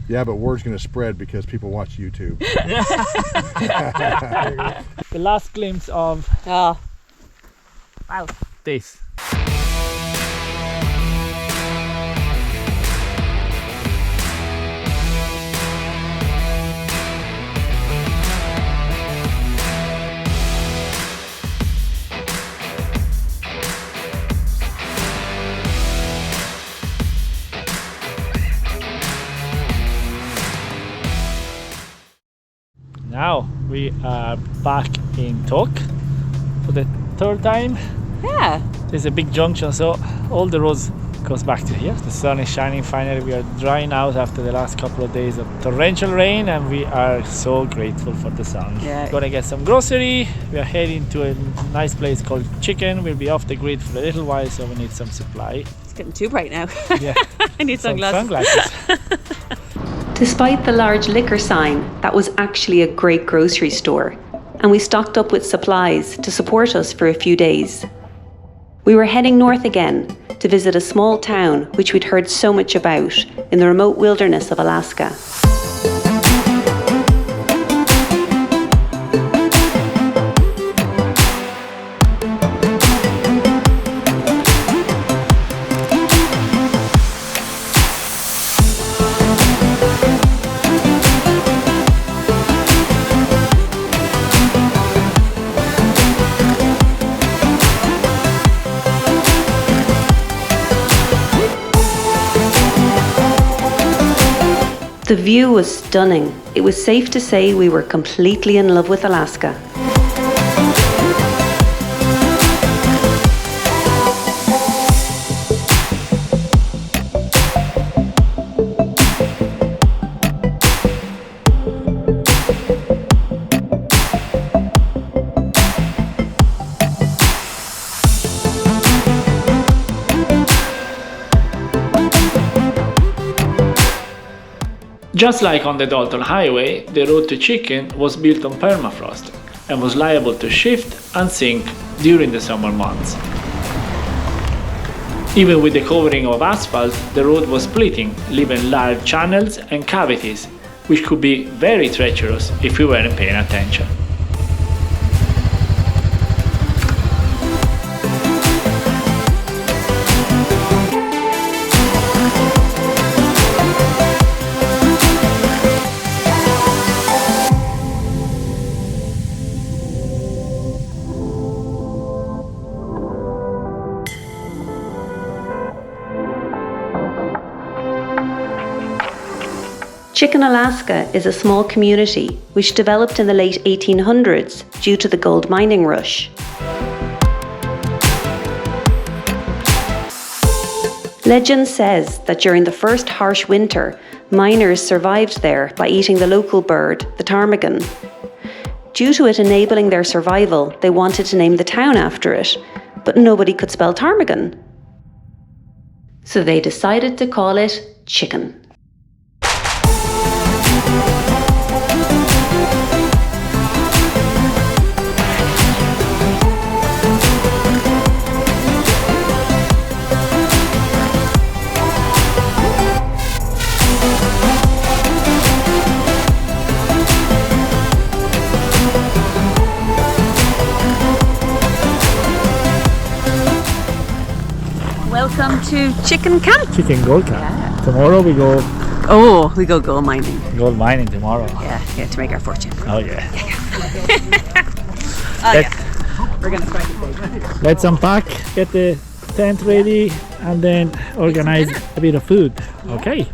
Yeah, but word's going to spread because people watch YouTube. The last glimpse of Oh, wow. this. Now we are back in Tok for the third time. Yeah. There's a big junction, so all the roads goes back to here. The sun is shining finally. We are drying out after the last couple of days of torrential rain, and we are so grateful for the sun. Yeah. Gonna get some grocery. We are heading to a nice place called Chicken. We'll be off the grid for a little while, so we need some supply. It's getting too bright now. Yeah. I need Some sunglasses. Despite the large liquor sign, that was actually a great grocery store, and we stocked up with supplies to support us for a few days. We were heading north again to visit a small town which we'd heard so much about in the remote wilderness of Alaska. The view was stunning. It was safe to say we were completely in love with Alaska. Just like on the Dalton Highway, the road to Chicken was built on permafrost and was liable to shift and sink during the summer months. Even with the covering of asphalt, the road was splitting, leaving large channels and cavities, which could be very treacherous if we weren't paying attention. ChickenAlaska is a small community which developed in the late 1800s due to the gold mining rush. Legend says that during the first harsh winter, miners survived there by eating the local bird, the ptarmigan. Due to it enabling their survival, they wanted to name the town after it, but nobody could spell ptarmigan. So they decided to call it Chicken. Welcome to Chicken Camp. Chicken Gold Camp. Yeah. Tomorrow we go Oh, we go gold mining. gold mining tomorrow. Yeah, to make our fortune. Oh yeah. Oh yeah. We're gonna try to Let's unpack, get the tent ready, and then organize a bit of food. Okay,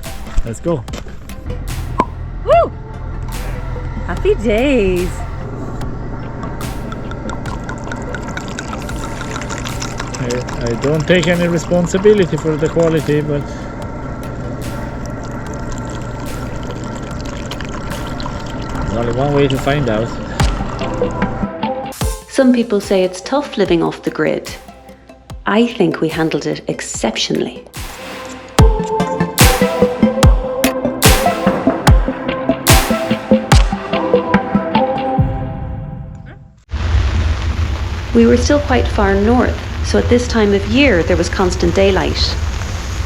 let's go. Woo! Happy days. I don't take any responsibility for the quality, but there's only one way to find out. Some people say it's tough living off the grid. I think we handled it exceptionally. We were still quite far north, so at this time of year there was constant daylight.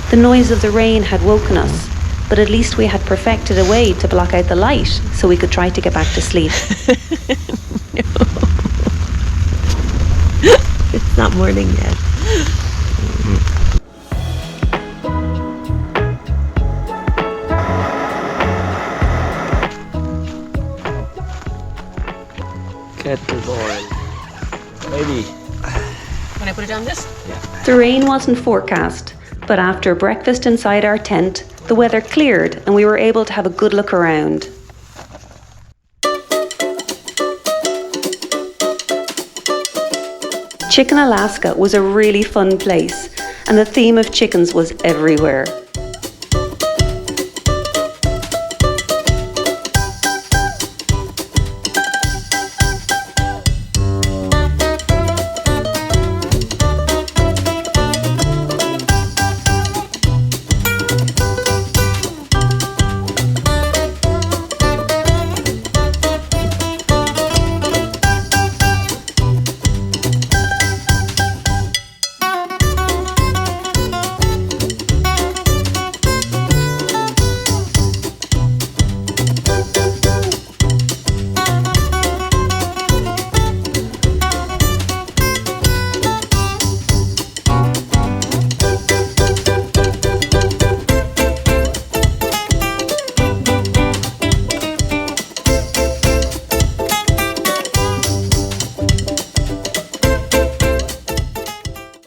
The noise of the rain had woken us, but at least we had perfected a way to block out the light so we could try to get back to sleep. It's not morning yet. Kettle boil. Maybe. When I put it on this? The rain wasn't forecast, but after breakfast inside our tent, the weather cleared and we were able to have a good look around. ChickenAlaska was a really fun place, and the theme of chickens was everywhere.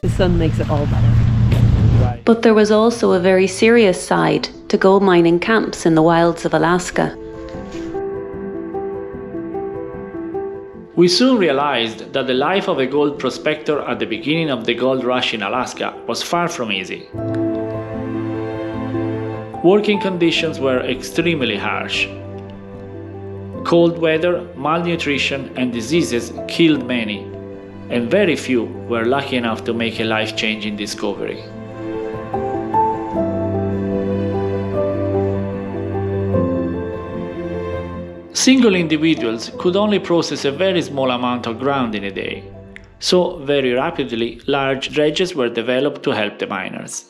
The sun makes it all better. Right. But there was also a very serious side to gold mining camps in the wilds of Alaska. We soon realized that the life of a gold prospector at the beginning of the gold rush in Alaska was far from easy. Working conditions were extremely harsh. Cold weather, malnutrition, and diseases killed many, and very few were lucky enough to make a life-changing discovery. Single individuals could only process a very small amount of ground in a day, so very rapidly large dredges were developed to help the miners.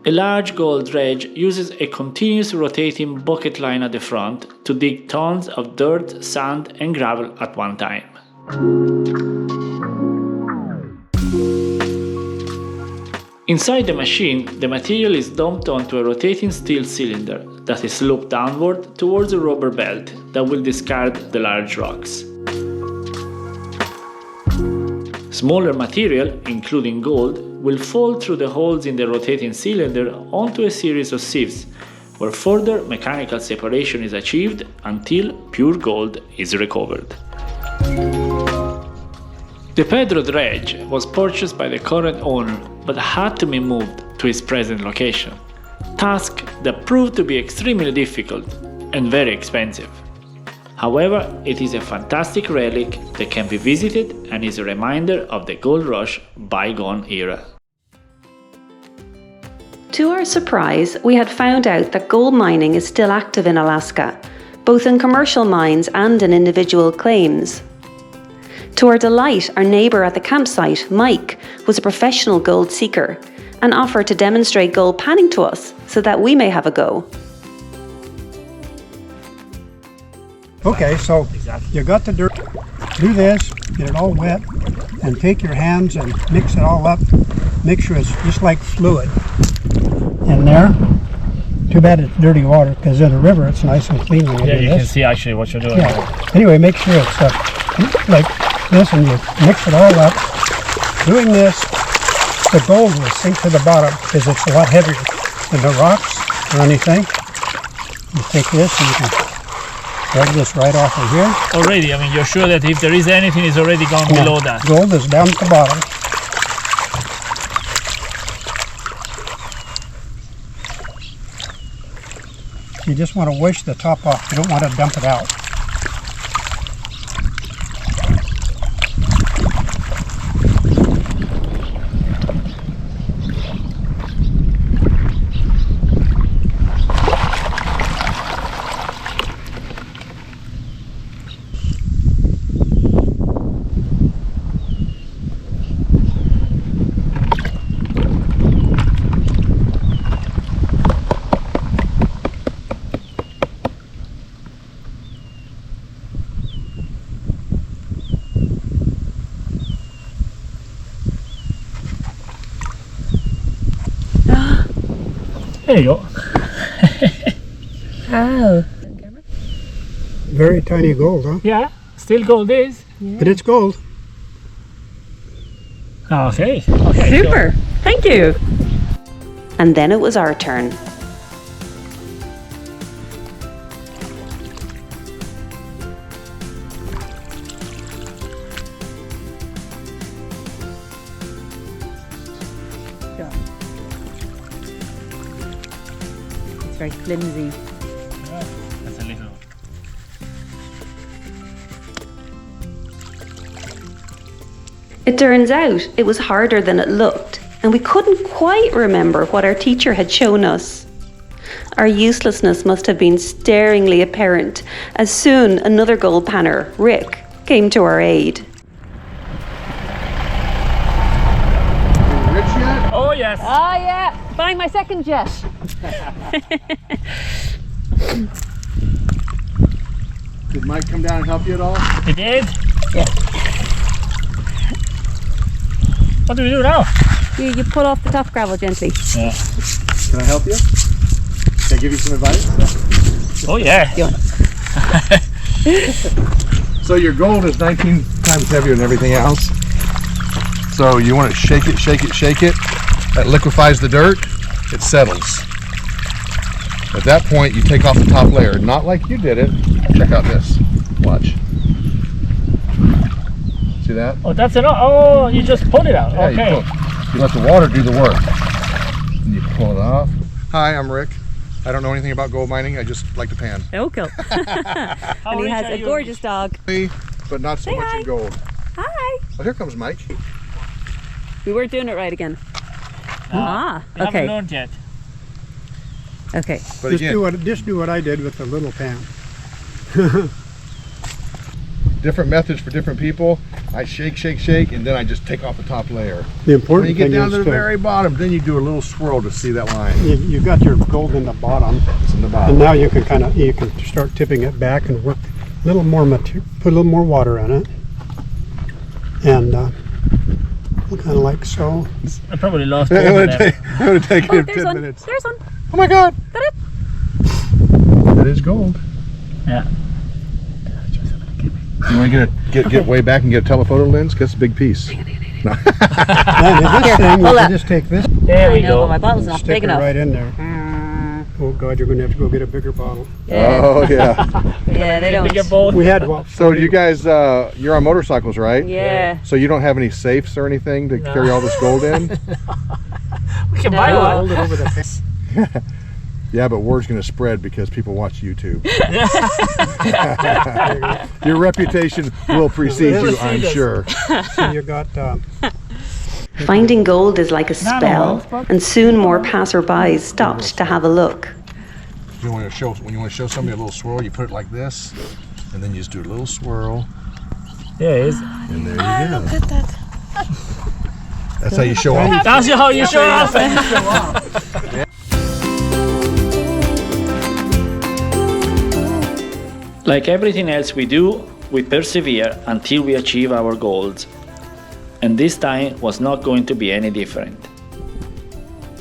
A large gold dredge uses a continuous rotating bucket line at the front to dig tons of dirt, sand, and gravel at one time. Inside the machine, the material is dumped onto a rotating steel cylinder that is looped downward towards a rubber belt that will discard the large rocks. Smaller material, including gold, will fall through the holes in the rotating cylinder onto a series of sieves, where further mechanical separation is achieved until pure gold is recovered. The Pedro dredge was purchased by the current owner but had to be moved to its present location, task that proved to be extremely difficult and very expensive. However, it is a fantastic relic that can be visited and is a reminder of the gold rush bygone era. To our surprise, we had found out that gold mining is still active in Alaska, both in commercial mines and in individual claims. To our delight, our neighbour at the campsite, Mike, was a professional gold seeker and offered to demonstrate gold panning to us so that we may have a go. Okay, so you got the dirt, do this, get it all wet, and take your hands and mix it all up. Make sure it's just like fluid in there. Too bad it's dirty water, because in a river it's nice and clean when you do this. see actually what you're doing. Yeah. Anyway, make sure it's like this, and you mix it all up. Doing this, the gold will sink to the bottom because it's a lot heavier than the rocks or anything. You take this and you can drag this right off of here. Already, I mean, you're sure that if there is anything, it's already gone Yeah. below that. Gold is down at the bottom. You just want to wash the top off. You don't want to dump it out. There you go. Oh. Very tiny gold, huh? Yeah, still gold is. But it's gold. Okay. Super. Thank you. And then it was our turn. It's very flimsy. That's a little. It turns out it was harder than it looked, and we couldn't quite remember what our teacher had shown us. Our uselessness must have been staringly apparent as soon another gold panner, Rick, came to our aid. Rich yet? Oh yes. Oh yeah, buying my second jet. Did Mike come down and help you at all? It did. Yeah. What do we do now? You pull off the top gravel gently. Yeah. Can I help you? Can I give you some advice? Oh yeah. So your gold is 19 times heavier than everything else. So you want to shake it, shake it, shake it. That liquefies the dirt. It settles. At that point, you take off the top layer. Not like you did it. Check out this. Watch. See that? Oh, that's enough. Oh, you just pull it out. Yeah, Okay. you let the water do the work. And you pull it off. Hi, I'm Rick. I don't know anything about gold mining. I just like to pan. Oh, cool. And he has a gorgeous dog. But not so Say much hi. in gold. Hi. Oh, here comes Mike. We weren't doing it right again. Ah, We haven't okay. learned yet. Okay. But Just again, do what I did with the little pan. different methods for different people. I shake, shake, shake, and then I just take off the top layer. The When important you get thing down is to the very bottom, then you do a little swirl to see that line. you got your gold in the bottom, It's in the and bottom. now you can start tipping it back and work a little more put a little more water in it, and kind of like so. I probably lost It both would of them. have taken him There's 10 one. minutes. There's one. Oh my God! That is gold. Yeah. You want to get way back and get a telephoto lens? That's a big piece. Then in this thing, you hold can up. just take this There we I know, but my go. bottle's and not stick big it enough. right in there. Oh God, you're going to have to go get a bigger bottle. Oh yeah. Yeah, they We get don't. both. We had well. So you guys, you're on motorcycles, right? Yeah. So you don't have any safes or anything to carry all this gold in? We can buy No. one. Hold it over the pan. Yeah, but word's going to spread because people watch YouTube. Your reputation will precede you, I'm sure. So you got Finding gold is like a Not spell, all. and soon more passerbys stopped to have a look. When you want to show somebody a little swirl, you put it like this, and then you just do a little swirl, There it is. and there you go. Look at that. That's how you show off. That's how you show off. Like everything else we do, we persevere until we achieve our goals. And this time was not going to be any different.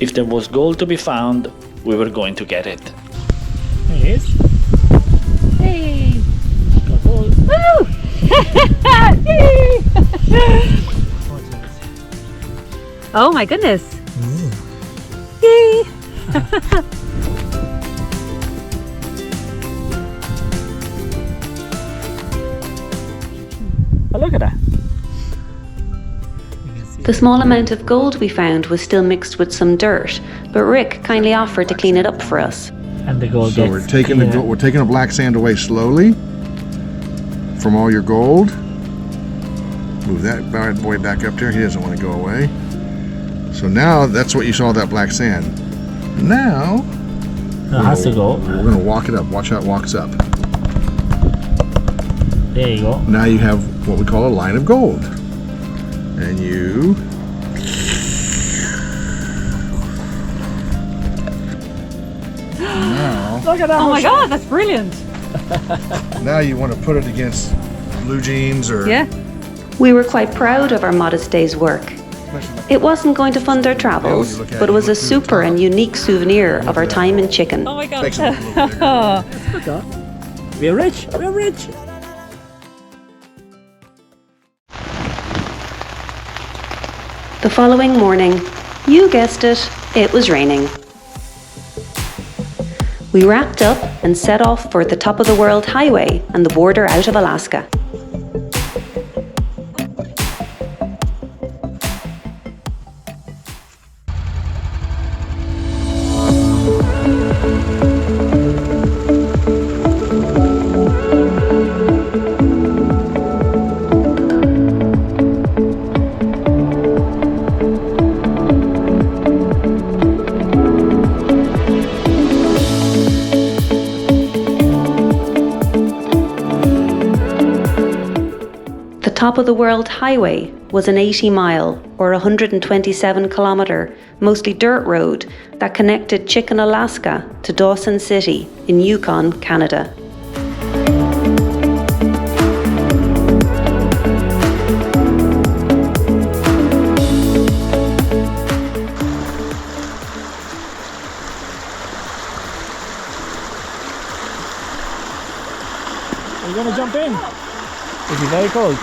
If there was gold to be found, we were going to get it. There it is. Hey. Gold. Woo! Yay! Oh my goodness. Yay! Oh, look at that. The small amount of gold we found was still mixed with some dirt, but Rick kindly offered to clean it up for us. And the gold. So we're taking the black sand away slowly from all your gold. Move that bad boy back up there. He doesn't want to go away. So now that's what you saw, that black sand. Now It has to go. we're going to walk it up. Watch how it walks up. There you go. Now you have what we call a line of gold. And you Look at that. Oh my god, that's brilliant. now you want to put it against blue jeans or Yeah. We were quite proud of our modest day's work, It wasn't going to fund their travels, but it was a super and unique souvenir of our time in Chicken. Oh my God. Makes it look a little bigger. We're rich, we're rich. The following morning, you guessed it was raining. We wrapped up and set off for the top of the world highway and the border out of Alaska. The top of the world highway was an 80-mile or 127-kilometre, mostly dirt road that connected ChickenAlaska to Dawson City in Yukon, Canada. Are you going to jump in? Is it very cold?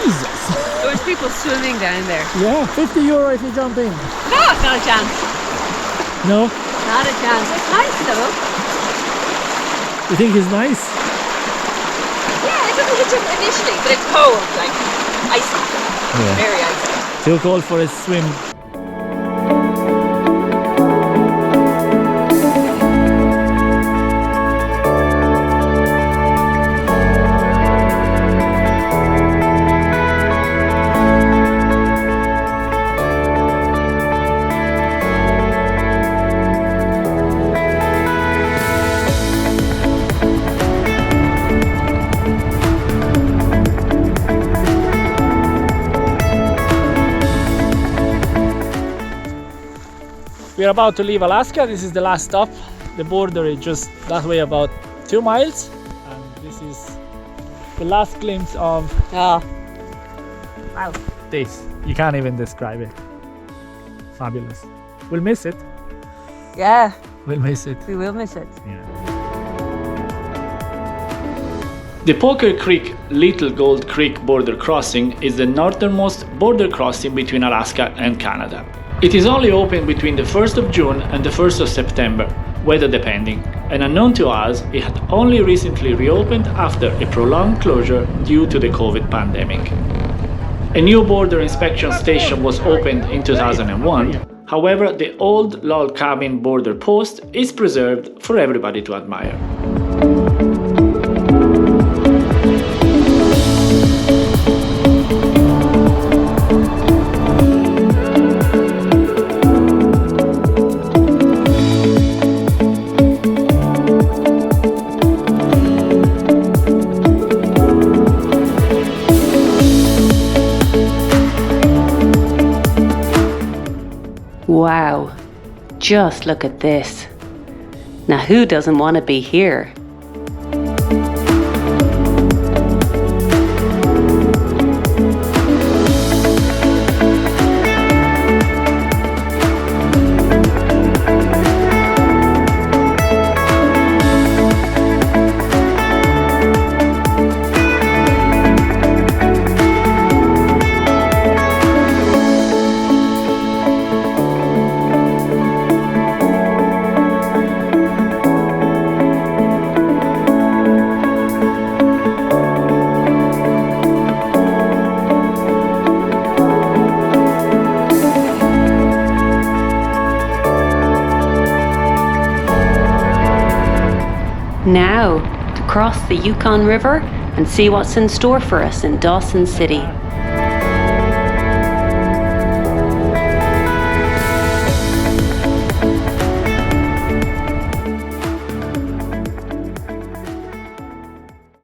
Jesus! There's people swimming down there. Yeah, €50 if you jump in. No, not a chance. No? Not a chance. It's nice though. You think it's nice? Yeah, it doesn't hit you initially, but it's cold, like icy. Yeah. Very icy. Too cold for a swim. We're about to leave Alaska. This is the last stop. The border is just that way about 2 miles. And this is the last glimpse of Oh, this. You can't even describe it. Fabulous. We'll miss it. yeah, We'll miss it. we will miss it. Yeah. The Poker Creek Little Gold Creek border crossing is the northernmost border crossing between Alaska and Canada. It is only open between the 1st of June and the 1st of September, weather depending, and unknown to us, it had only recently reopened after a prolonged closure due to the COVID pandemic. A new border inspection station was opened in 2001, however, the old log cabin border post is preserved for everybody to admire. Wow, just look at this. Now who doesn't want to be here? Now, to cross the Yukon River and see what's in store for us in Dawson City.